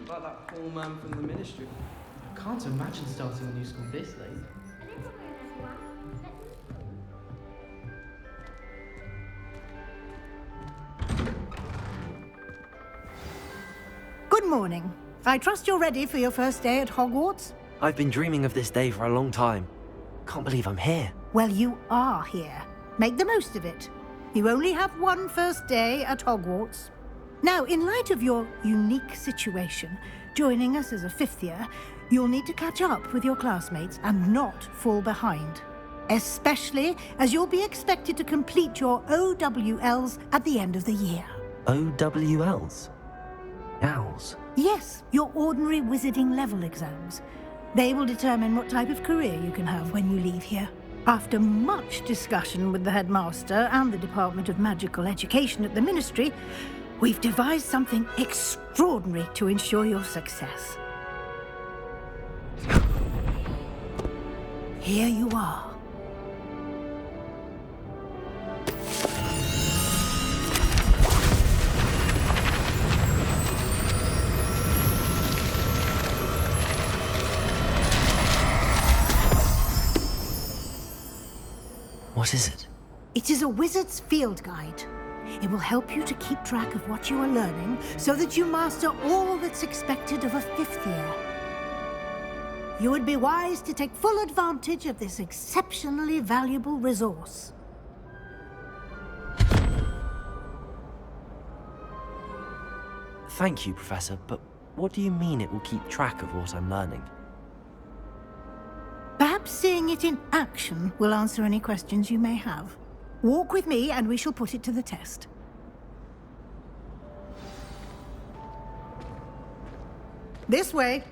About that poor man from the ministry. I can't imagine starting a new school this late. Good morning. I trust you're ready for your first day at Hogwarts? I've been dreaming of this day for a long time. Can't believe I'm here. Well, you are here. Make the most of it. You only have one first day at Hogwarts. Now, in light of your unique situation, joining us as a fifth year, you'll need to catch up with your classmates and not fall behind. Especially as you'll be expected to complete your OWLs at the end of the year. OWLs? Owls? Yes, your ordinary wizarding level exams. They will determine what type of career you can have when you leave here. After much discussion with the headmaster and the Department of Magical Education at the Ministry, we've devised something extraordinary to ensure your success. Here you are. What is it? It is a wizard's field guide. It will help you to keep track of what you are learning so that you master all that's expected of a fifth year. You would be wise to take full advantage of this exceptionally valuable resource. Thank you, Professor, but what do you mean it will keep track of what I'm learning? Perhaps seeing it in action will answer any questions you may have. Walk with me and we shall put it to the test. This way.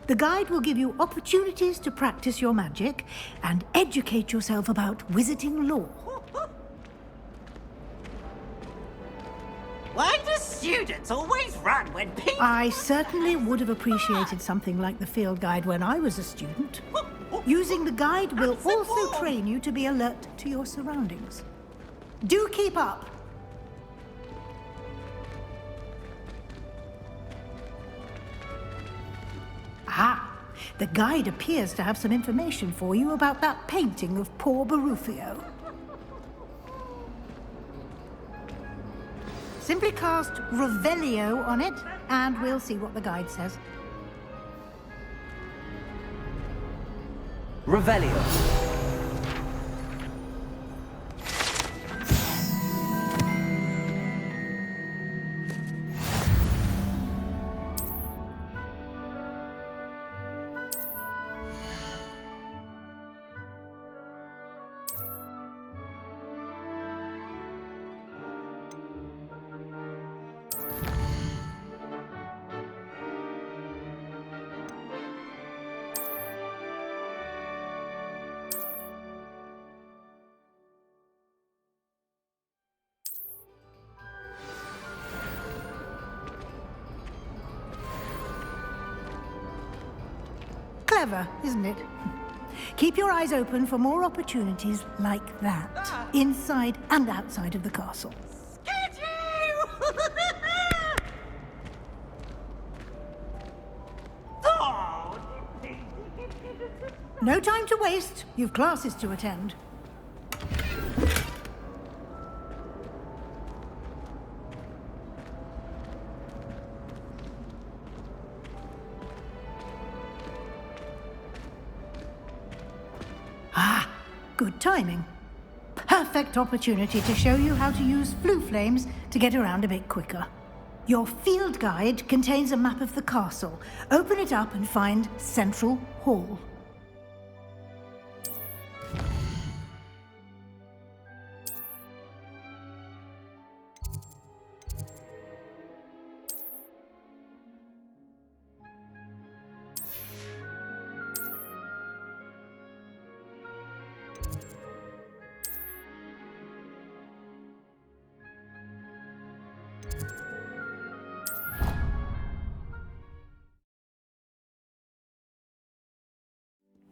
The guide will give you opportunities to practice your magic and educate yourself about wizarding lore. Why do students always run when people... I certainly would have appreciated something like the field guide when I was a student. Using the guide will also train you to be alert to your surroundings. Do keep up. Ah, the guide appears to have some information for you about that painting of poor Barufio. Simply cast Revelio on it, and we'll see what the guide says. Revelio. Clever, isn't it? Keep your eyes open for more opportunities like that, inside and outside of the castle. Get you! Oh. No time to waste. You've classes to attend. Ah, good timing. Perfect opportunity to show you how to use flue flames to get around a bit quicker. Your field guide contains a map of the castle. Open it up and find Central Hall.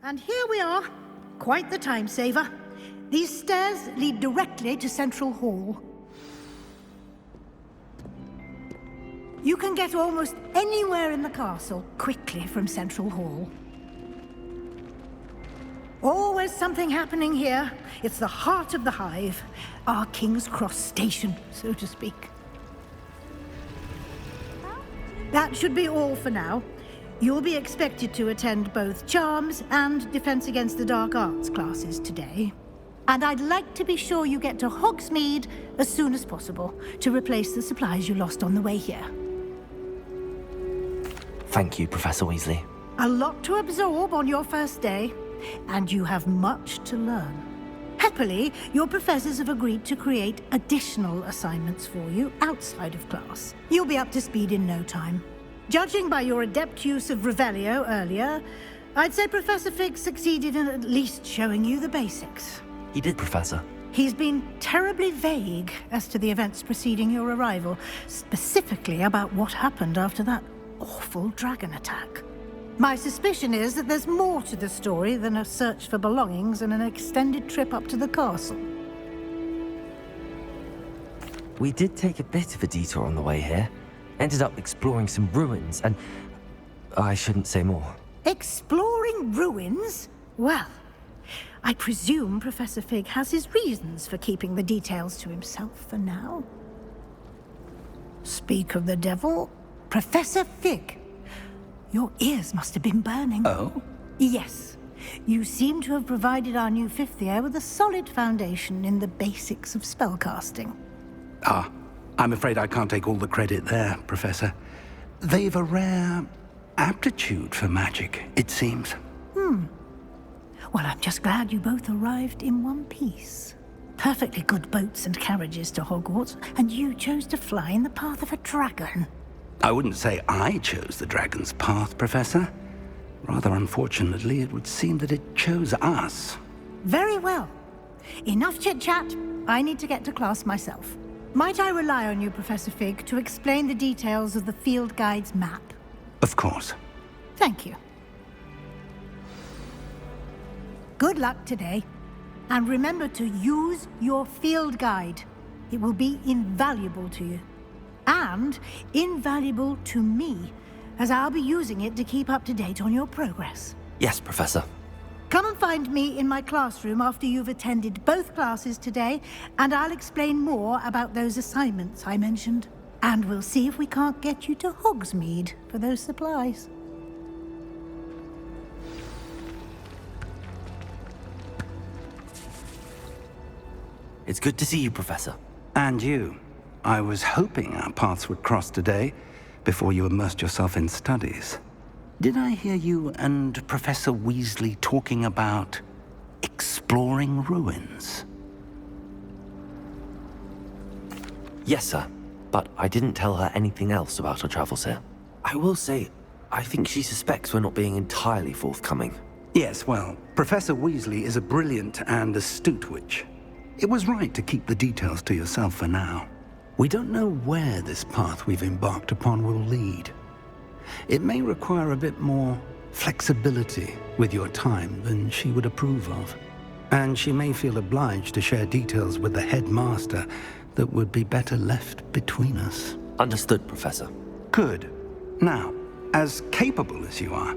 And here we are. Quite the time saver. These stairs lead directly to Central Hall. You can get almost anywhere in the castle quickly from Central Hall. Always something happening here. It's the heart of the Hive, our King's Cross station, so to speak. That should be all for now. You'll be expected to attend both Charms and Defense Against the Dark Arts classes today. And I'd like to be sure you get to Hogsmeade as soon as possible to replace the supplies you lost on the way here. Thank you, Professor Weasley. A lot to absorb on your first day, and you have much to learn. Happily, your professors have agreed to create additional assignments for you outside of class. You'll be up to speed in no time. Judging by your adept use of Revelio earlier, I'd say Professor Fig succeeded in at least showing you the basics. He did, Professor. He's been terribly vague as to the events preceding your arrival, specifically about what happened after that awful dragon attack. My suspicion is that there's more to the story than a search for belongings and an extended trip up to the castle. We did take a bit of a detour on the way here. Ended up exploring some ruins and... I shouldn't say more. Exploring ruins? Well, I presume Professor Fig has his reasons for keeping the details to himself for now. Speak of the devil, Professor Fig. Your ears must have been burning. Oh? Yes. You seem to have provided our new fifth year with a solid foundation in the basics of spellcasting. Ah, I'm afraid I can't take all the credit there, Professor. They've a rare aptitude for magic, it seems. Well, I'm just glad you both arrived in one piece. Perfectly good boats and carriages to Hogwarts, and you chose to fly in the path of a dragon. I wouldn't say I chose the dragon's path, Professor. Rather unfortunately, it would seem that it chose us. Very well. Enough chit-chat. I need to get to class myself. Might I rely on you, Professor Fig, to explain the details of the field guide's map? Of course. Thank you. Good luck today. And remember to use your field guide. It will be invaluable to you. And invaluable to me, as I'll be using it to keep up to date on your progress. Yes, Professor. Come and find me in my classroom after you've attended both classes today, and I'll explain more about those assignments I mentioned. And we'll see if we can't get you to Hogsmeade for those supplies. It's good to see you, Professor. And you. I was hoping our paths would cross today, before you immersed yourself in studies. Did I hear you and Professor Weasley talking about exploring ruins? Yes, sir. But I didn't tell her anything else about our travels here. I will say, I think she suspects we're not being entirely forthcoming. Yes, well, Professor Weasley is a brilliant and astute witch. It was right to keep the details to yourself for now. We don't know where this path we've embarked upon will lead. It may require a bit more flexibility with your time than she would approve of. And she may feel obliged to share details with the headmaster that would be better left between us. Understood, Professor. Good. Now, as capable as you are,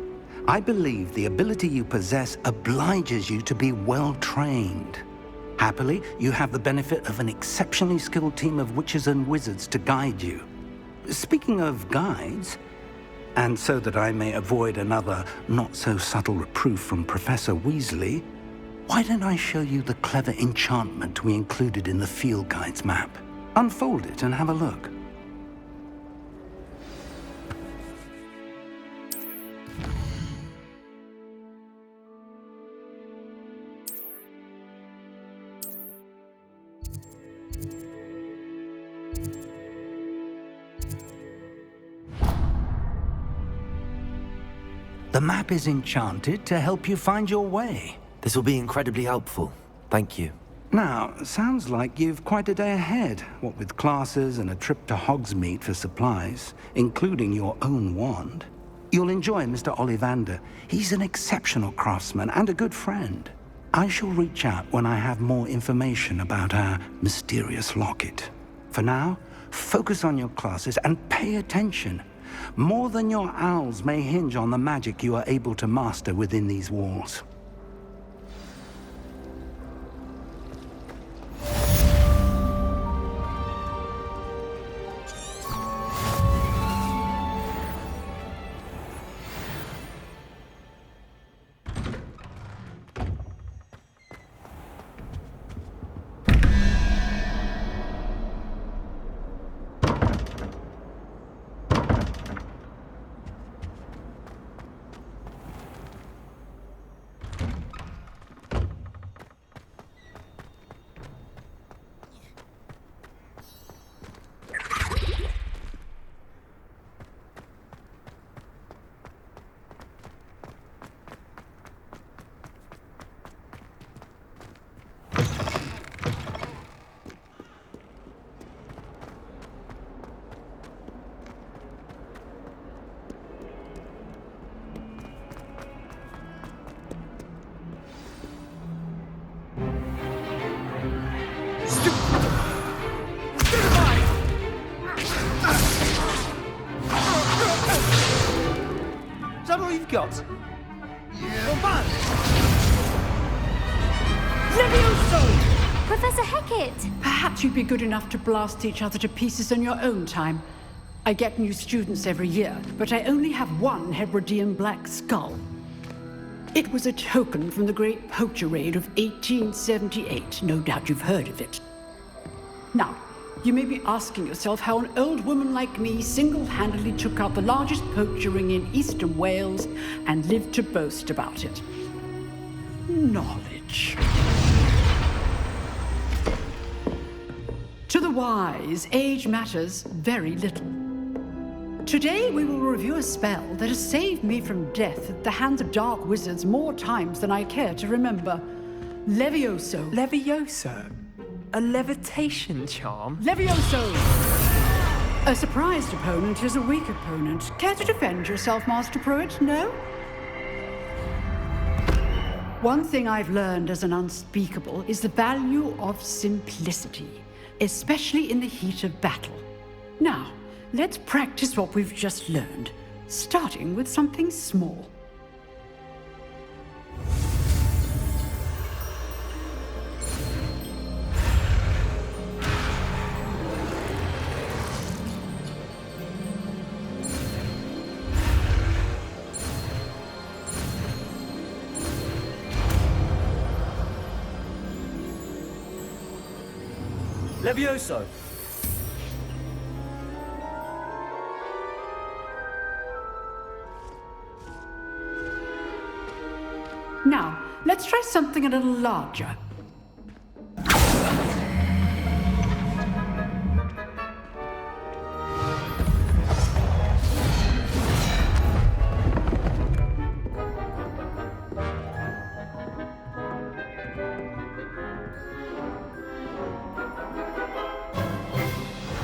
I believe the ability you possess obliges you to be well-trained. Happily, you have the benefit of an exceptionally skilled team of witches and wizards to guide you. Speaking of guides, and so that I may avoid another not-so-subtle reproof from Professor Weasley, why don't I show you the clever enchantment we included in the field guide's map? Unfold it and have a look. The map is enchanted to help you find your way. This will be incredibly helpful. Thank you. Now, sounds like you've quite a day ahead, what with classes and a trip to Hogsmeade for supplies, including your own wand. You'll enjoy Mr. Ollivander. He's an exceptional craftsman and a good friend. I shall reach out when I have more information about our mysterious locket. For now, focus on your classes and pay attention. More than your owls may hinge on the magic you are able to master within these walls. Is that all you've got? Levioso! Professor Hecat! Perhaps you'd be good enough to blast each other to pieces in your own time. I get new students every year, but I only have one Hebridean black skull. It was a token from the Great Poacher Raid of 1878. No doubt you've heard of it. Now, you may be asking yourself how an old woman like me single-handedly took out the largest poacher ring in eastern Wales and lived to boast about it. Knowledge. To the wise, age matters very little. Today we will review a spell that has saved me from death at the hands of dark wizards more times than I care to remember. Levioso. Levioso? A levitation charm? Levioso! A surprised opponent is a weak opponent. Care to defend yourself, Master Pruitt? No? One thing I've learned as an unspeakable is the value of simplicity, especially in the heat of battle. Now, let's practice what we've just learned, starting with something small. Levioso! Now, let's try something a little larger.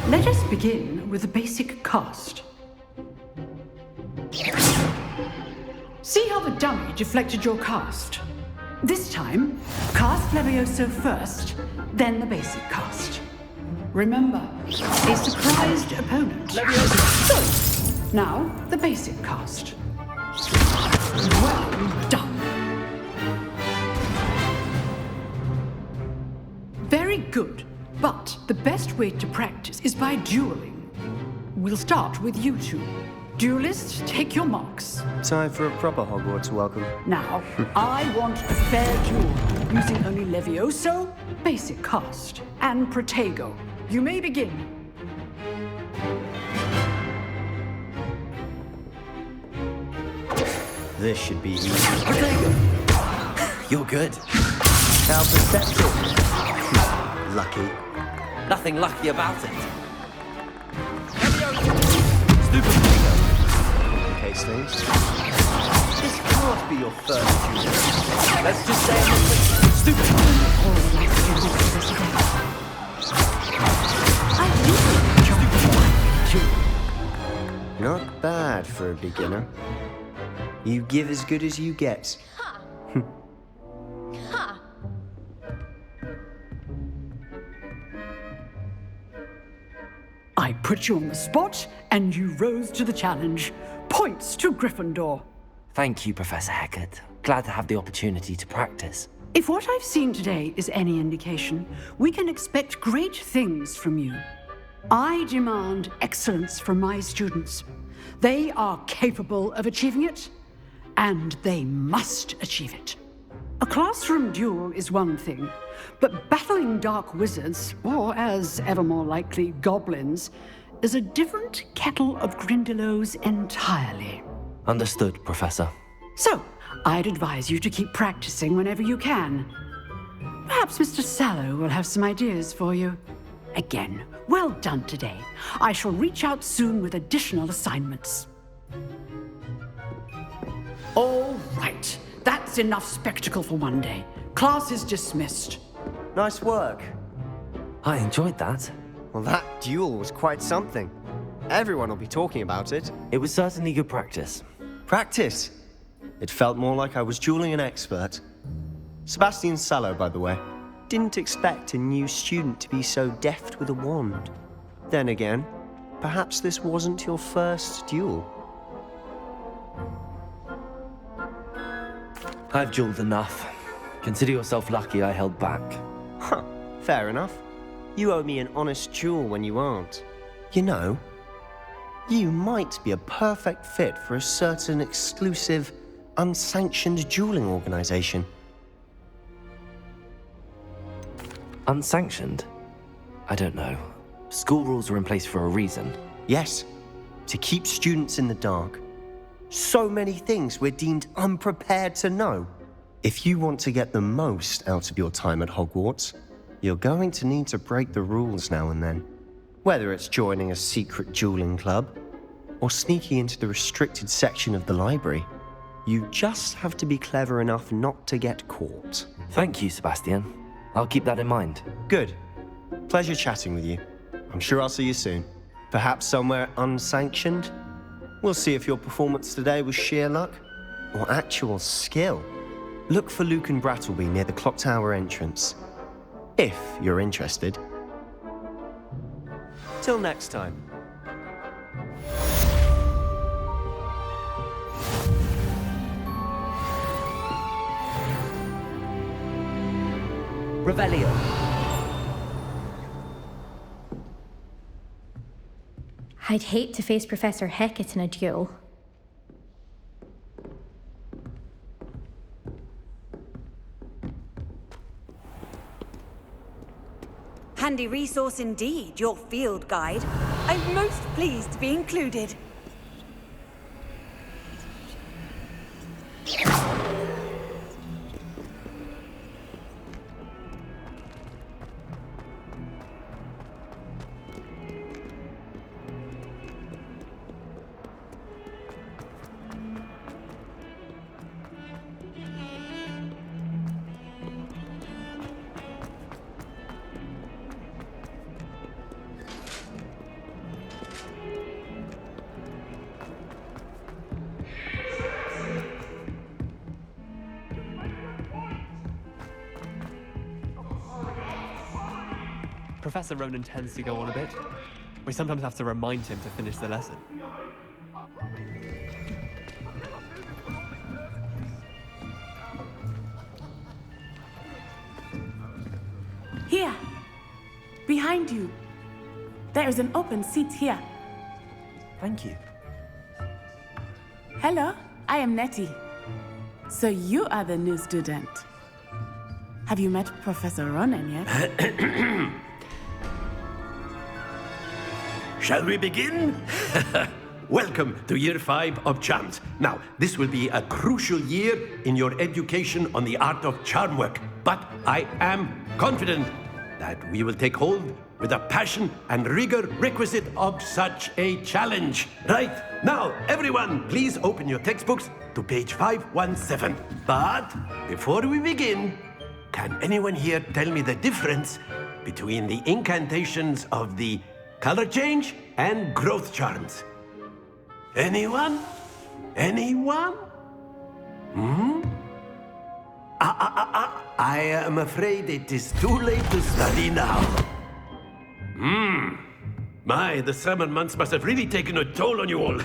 Let us begin with the basic cast. See how the dummy deflected your cast? This time, cast Levioso first, then the basic cast. Remember, a surprised opponent. Levioso! Good. Now, the basic cast. Well done. Very good. But the best way to practice is by dueling. We'll start with you two. Duelists, take your marks. Time for a proper Hogwarts welcome. Now, I want a fair duel, using only Levioso, basic cast, and Protego. You may begin. This should be easy. Protego! You're good. How perceptive. Lucky. Nothing lucky about it. Stupid case things. This can't be your first duel. Let's just say I'm stupid. Not bad for a beginner. You give as good as you get. I put you on the spot, and you rose to the challenge. Points to Gryffindor. Thank you, Professor Hecat. Glad to have the opportunity to practice. If what I've seen today is any indication, we can expect great things from you. I demand excellence from my students. They are capable of achieving it, and they must achieve it. A classroom duel is one thing, but battling dark wizards, or as ever more likely, goblins, is a different kettle of Grindylows entirely. Understood, Professor. So, I'd advise you to keep practicing whenever you can. Perhaps Mr. Sallow will have some ideas for you. Again, well done today. I shall reach out soon with additional assignments. All right. That's enough spectacle for one day. Class is dismissed. Nice work. I enjoyed that. Well, that duel was quite something. Everyone will be talking about it. It was certainly good practice. Practice? It felt more like I was dueling an expert. Sebastian Sallow, by the way. Didn't expect a new student to be so deft with a wand. Then again, perhaps this wasn't your first duel. I've dueled enough. Consider yourself lucky I held back. Huh, fair enough. You owe me an honest duel when you aren't. You know, you might be a perfect fit for a certain exclusive, unsanctioned dueling organization. Unsanctioned? I don't know. School rules are in place for a reason. Yes, to keep students in the dark. So many things we're deemed unprepared to know. If you want to get the most out of your time at Hogwarts, you're going to need to break the rules now and then. Whether it's joining a secret dueling club, or sneaking into the restricted section of the library, you just have to be clever enough not to get caught. Thank you, Sebastian. I'll keep that in mind. Good. Pleasure chatting with you. I'm sure I'll see you soon. Perhaps somewhere unsanctioned? We'll see if your performance today was sheer luck or actual skill. Look for Luke and Brattleby near the clock tower entrance, if you're interested. Till next time. Revelio. I'd hate to face Professor Hecat in a duel. Handy resource indeed, your field guide. I'm most pleased to be included. Professor Ronan tends to go on a bit. We sometimes have to remind him to finish the lesson. Here! Behind you! There is an open seat here. Thank you. Hello, I am Nettie. So you are the new student. Have you met Professor Ronan yet? Shall we begin? Welcome to Year 5 of Charms. Now, this will be a crucial year in your education on the art of charm work, but I am confident that we will take hold with the passion and rigor requisite of such a challenge. Right, now, everyone, please open your textbooks to page 517. But before we begin, can anyone here tell me the difference between the incantations of the color change and growth charms? Anyone? Anyone? I am afraid it is too late to study now. My, the summer months must have really taken a toll on you all.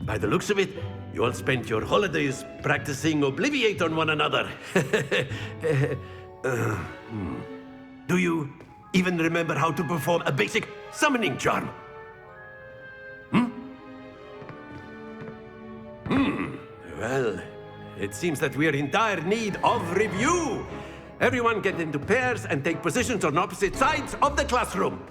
By the looks of it, you all spent your holidays practicing Obliviate on one another. Do you even remember how to perform a basic summoning charm? Well, it seems that we are in dire need of review. Everyone get into pairs and take positions on opposite sides of the classroom.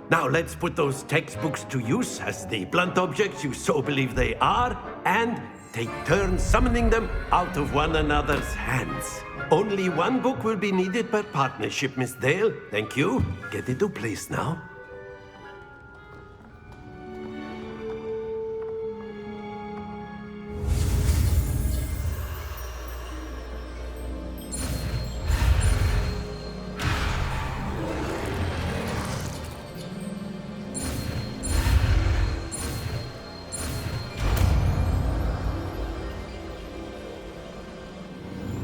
Now let's put those textbooks to use as the blunt objects you so believe they are, and take turns summoning them out of one another's hands. Only one book will be needed per partnership, Miss Dale. Thank you. Get into place now.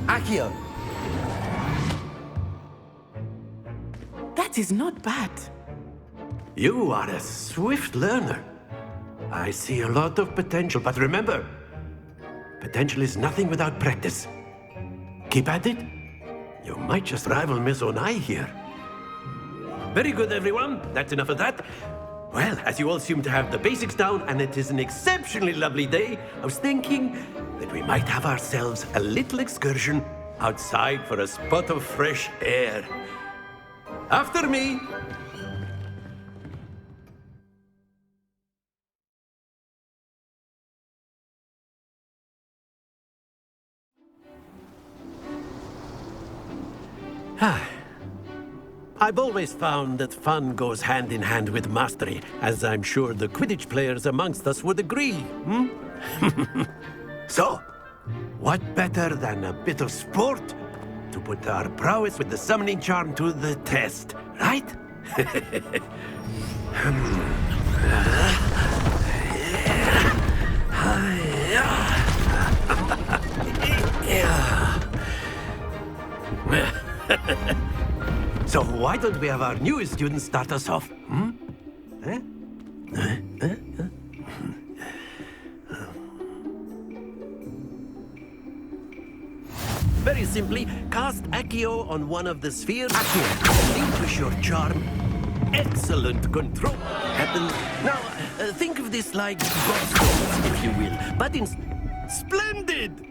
Accio. That is not bad. You are a swift learner. I see a lot of potential, but remember, potential is nothing without practice. Keep at it. You might just rival Miss Onai here. Very good, everyone. That's enough of that. Well, as you all seem to have the basics down, and it is an exceptionally lovely day, I was thinking that we might have ourselves a little excursion outside for a spot of fresh air. After me. I've always found that fun goes hand in hand with mastery, as I'm sure the Quidditch players amongst us would agree, So, what better than a bit of sport to put our prowess with the summoning charm to the test, right? So why don't we have our newest student start us off? Very simply, cast Accio on one of the spheres. Relinquish your charm. Excellent control. Happens. Now, think of this like gobstones, if you will. But in... Splendid!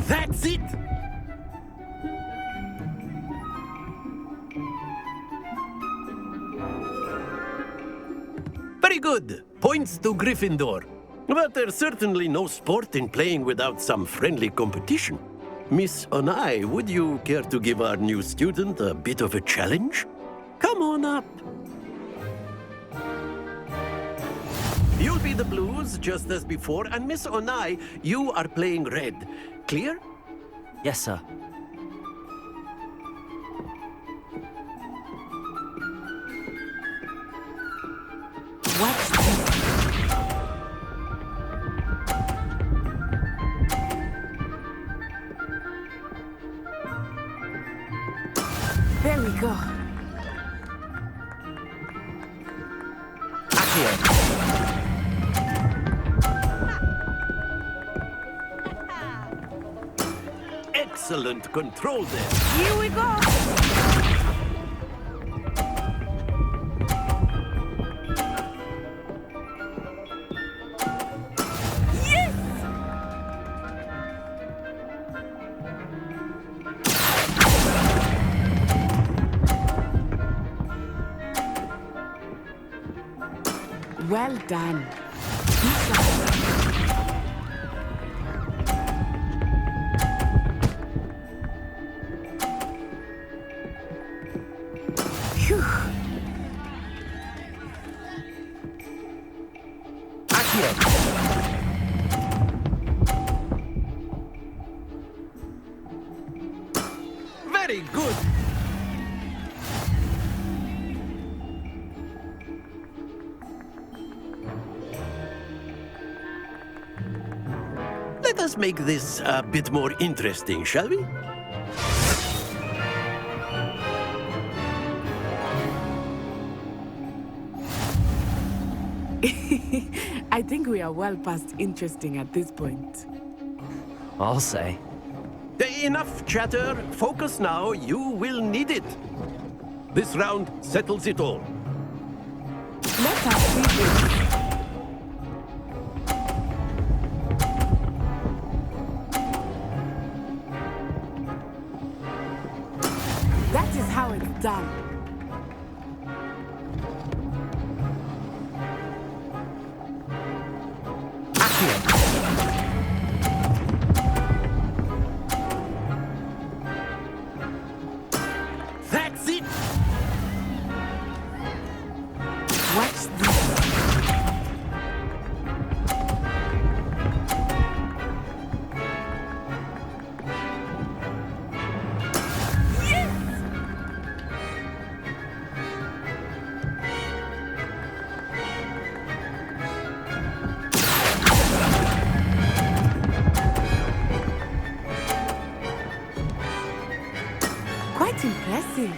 That's it! Very good. Points to Gryffindor. But there's certainly no sport in playing without some friendly competition. Miss Onai, would you care to give our new student a bit of a challenge? Come on up. You'll be the blues, just as before, and Miss Onai, you are playing red. Clear? Yes, sir. What's this? There we go. Excellent control there. Here we go. Well done. Phew. Very good. Let us make this a bit more interesting, shall we? I think we are well past interesting at this point. I'll say. Enough chatter. Focus now. You will need it. This round settles it all. Let us see this. That is how it's done. That's it. Watch this. Quite impressive.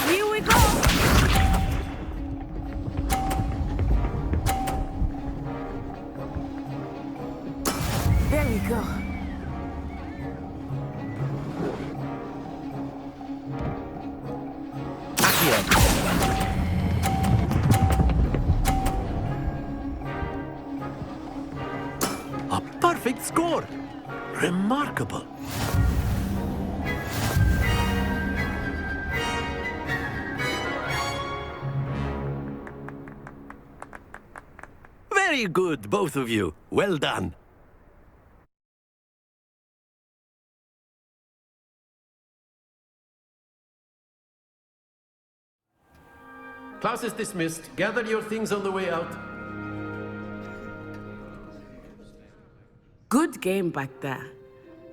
Here we go. There we go. A perfect score. Remarkable. Very good, both of you. Well done. Class is dismissed. Gather your things on the way out. Good game back there.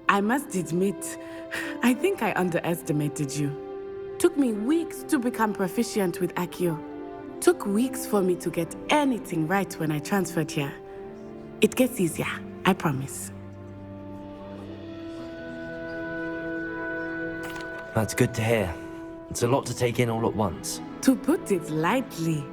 I must admit, I think I underestimated you. Took me weeks to become proficient with Accio. Took weeks for me to get anything right when I transferred here. It gets easier, I promise. That's good to hear. It's a lot to take in all at once. To put it lightly,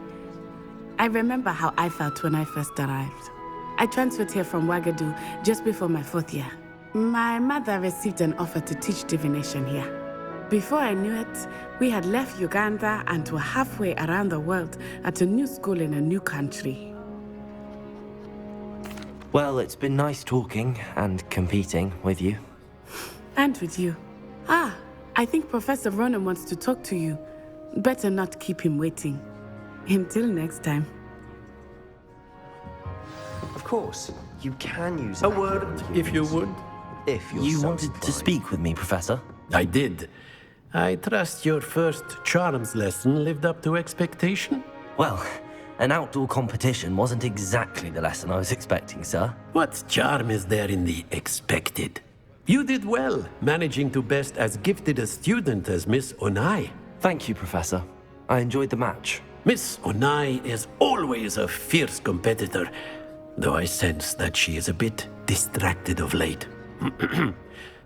I remember how I felt when I first arrived. I transferred here from Ouagadougou just before my 4th year. My mother received an offer to teach divination here. Before I knew it, we had left Uganda and were halfway around the world at a new school in a new country. Well, it's been nice talking and competing with you. And with you. Ah, I think Professor Ronan wants to talk to you. Better not keep him waiting. Until next time. Of course, you can use A word, if you would. If you're You so wanted to inclined. speak with me, Professor? I did. I trust your first charms lesson lived up to expectation? Well, an outdoor competition wasn't exactly the lesson I was expecting, sir. What charm is there in the expected? You did well, managing to best as gifted a student as Miss Onai. Thank you, Professor. I enjoyed the match. Miss Onai is always a fierce competitor, though I sense that she is a bit distracted of late.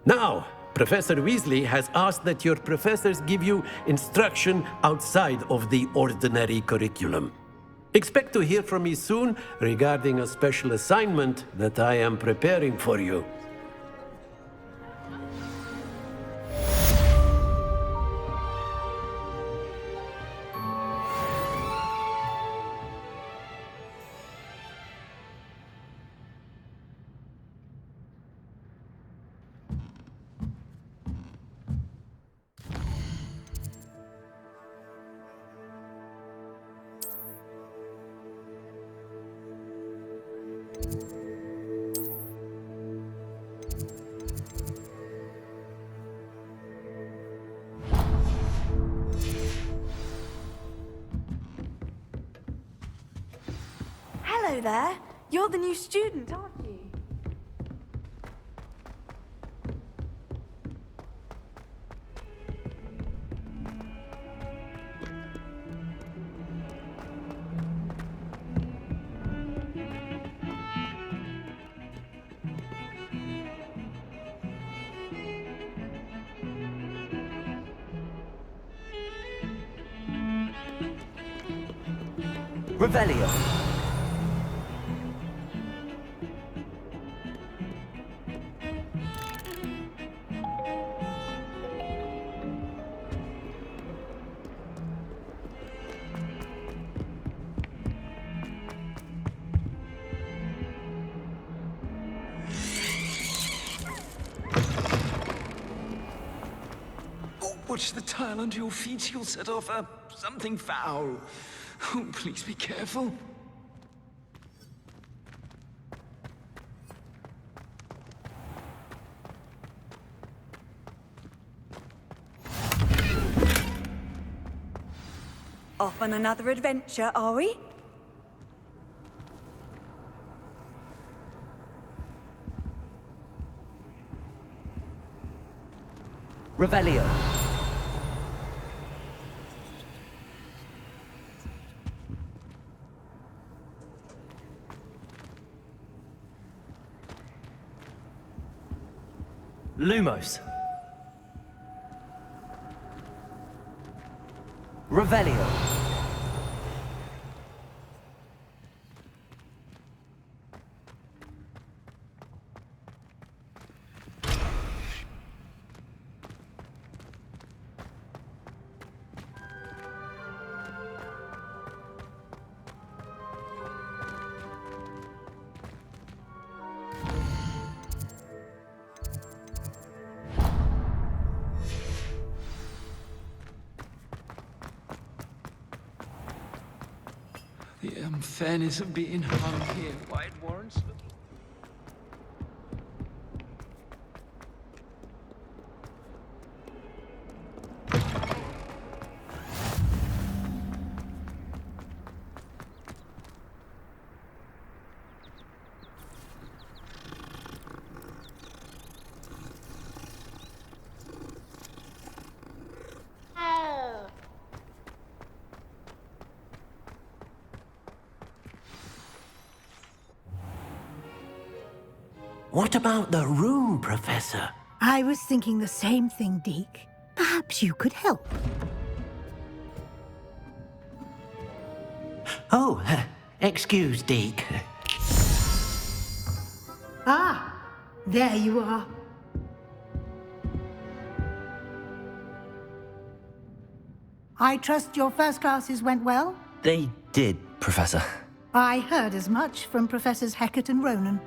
Now, Professor Weasley has asked that your professors give you instruction outside of the ordinary curriculum. Expect to hear from me soon regarding a special assignment that I am preparing for you. Hello there. You're the new student, aren't you? Revelio. Watch the tile under your feet. You'll set off something foul. Oh, please be careful. Off on another adventure, are we? Revelio. Lumos. Revelio. The unfairness of being hung here. Why it warrants... What about the room, Professor? I was thinking the same thing, Deke. Perhaps you could help. Oh, excuse, Deke. Ah, there you are. I trust your first classes went well? They did, Professor. I heard as much from Professors Hecat and Ronan.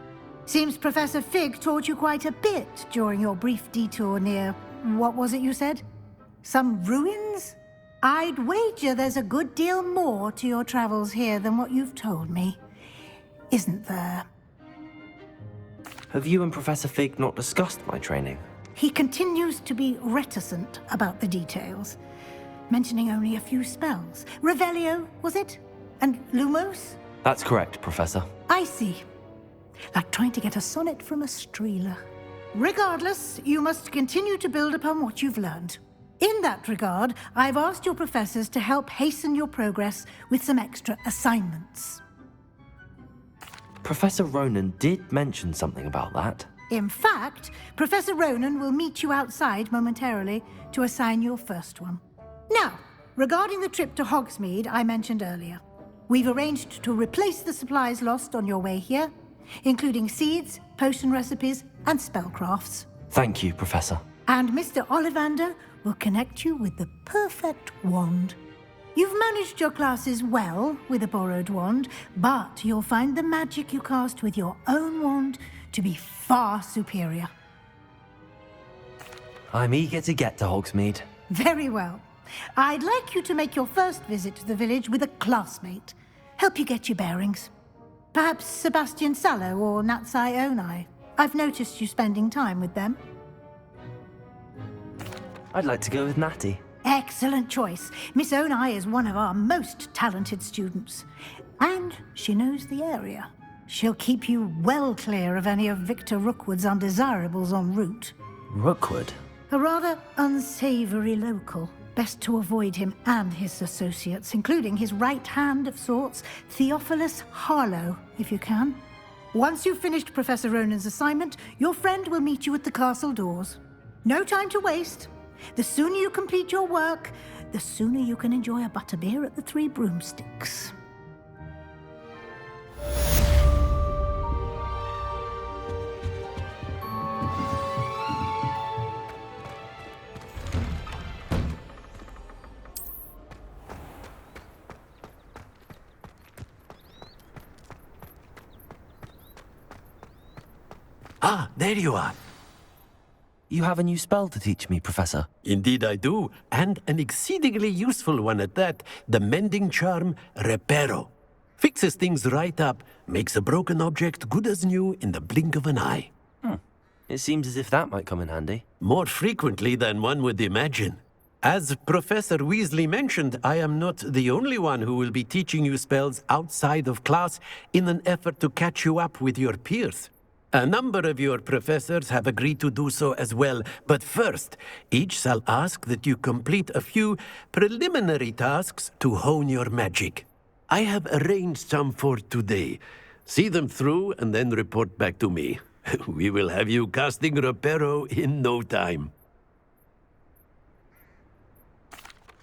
Seems Professor Fig taught you quite a bit during your brief detour near... what was it you said? Some ruins? I'd wager there's a good deal more to your travels here than what you've told me. Isn't there? Have you and Professor Fig not discussed my training? He continues to be reticent about the details, mentioning only a few spells. Revelio, was it? And Lumos? That's correct, Professor. I see. Like trying to get a sonnet from a streeler. Regardless, you must continue to build upon what you've learned. In that regard, I've asked your professors to help hasten your progress with some extra assignments. Professor Ronan did mention something about that. In fact, Professor Ronan will meet you outside momentarily to assign your first one. Now, regarding the trip to Hogsmeade I mentioned earlier, we've arranged to replace the supplies lost on your way here, including seeds, potion recipes, and spellcrafts. Thank you, Professor. And Mr. Ollivander will connect you with the perfect wand. You've managed your classes well with a borrowed wand, but you'll find the magic you cast with your own wand to be far superior. I'm eager to get to Hogsmeade. Very well. I'd like you to make your first visit to the village with a classmate. Help you get your bearings. Perhaps Sebastian Sallow or Natsai Onai. I've noticed you spending time with them. I'd like to go with Natty. Excellent choice. Miss Onai is one of our most talented students. And she knows the area. She'll keep you well clear of any of Victor Rookwood's undesirables en route. Rookwood? A rather unsavory local. Best to avoid him and his associates, including his right hand of sorts, Theophilus Harlow, if you can. Once you've finished Professor Ronan's assignment, your friend will meet you at the castle doors. No time to waste. The sooner you complete your work, the sooner you can enjoy a butterbeer at the Three Broomsticks. there you are. You have a new spell to teach me, Professor. Indeed I do, and an exceedingly useful one at that. The mending charm, Reparo. Fixes things right up, makes a broken object good as new in the blink of an eye. It seems as if that might come in handy. More frequently than one would imagine. As Professor Weasley mentioned, I am not the only one who will be teaching you spells outside of class in an effort to catch you up with your peers. A number of your professors have agreed to do so as well, but first, each shall ask that you complete a few preliminary tasks to hone your magic. I have arranged some for today. See them through and then report back to me. We will have you casting Reparo in no time.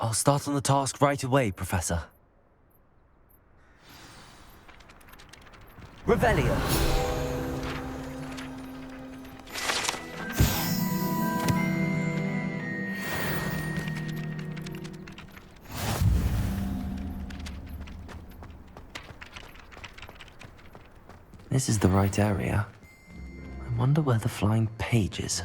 I'll start on the task right away, Professor. Revelio. This is the right area. I wonder where the flying page is.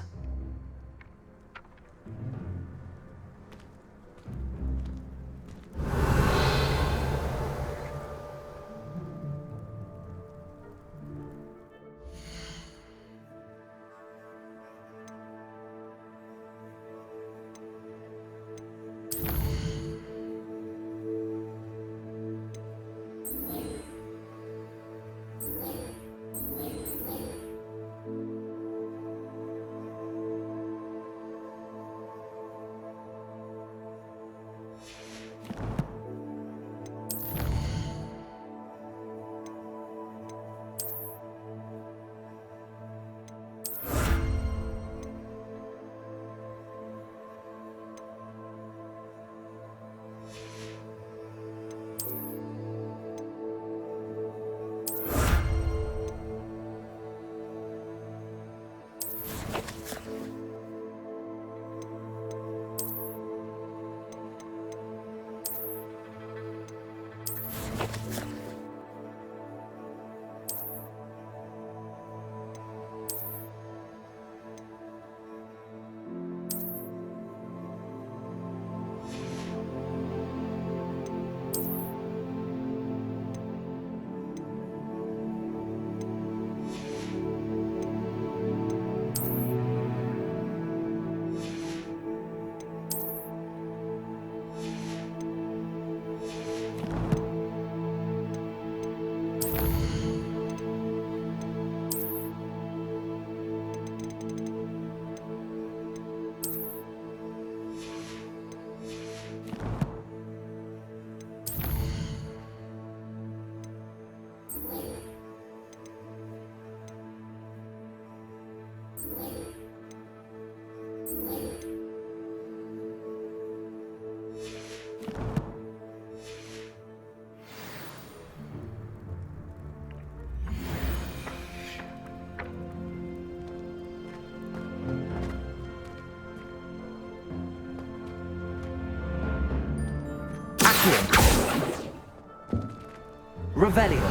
Revelio.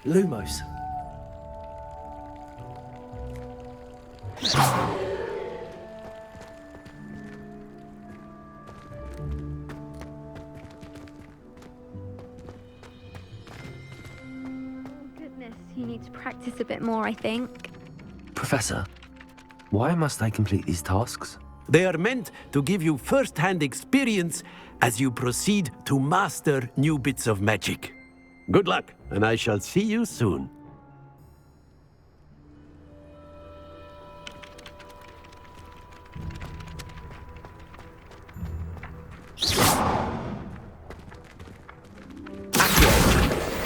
Lumos. Goodness, you need to practice a bit more, I think. Professor, why must I complete these tasks? They are meant to give you first-hand experience as you proceed to master new bits of magic. Good luck, and I shall see you soon.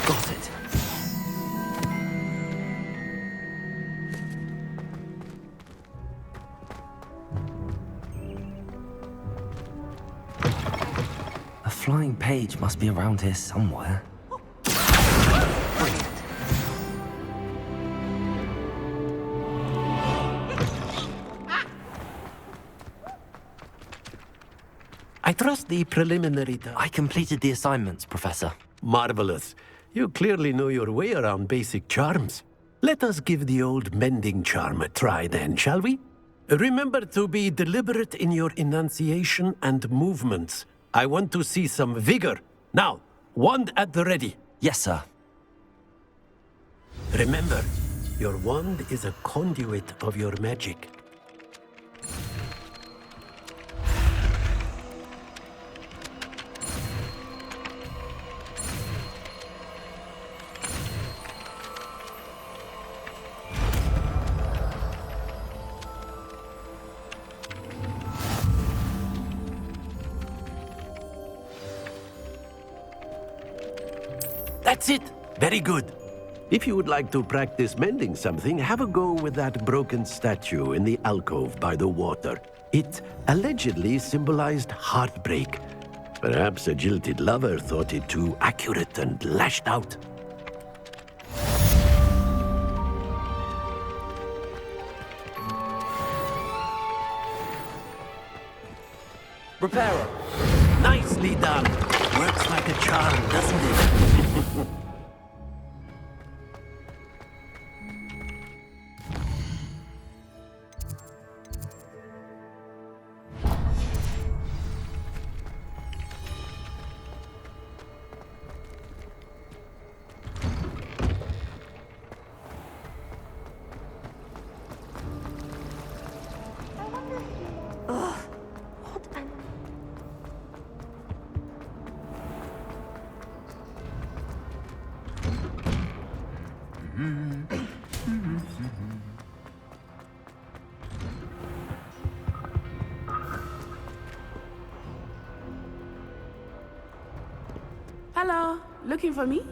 Got it. A flying page must be around here somewhere. I trust the preliminary... I completed the assignments, Professor. Marvelous. You clearly know your way around basic charms. Let us give the old mending charm a try then, shall we? Remember to be deliberate in your enunciation and movements. I want to see some vigor. Now, wand at the ready. Yes, sir. Remember, your wand is a conduit of your magic. That's it! Very good. If you would like to practice mending something, have a go with that broken statue in the alcove by the water. It allegedly symbolized heartbreak. Perhaps a jilted lover thought it too accurate and lashed out. Reparo. Nicely done. Works like a charm, doesn't it? Hello, looking for me?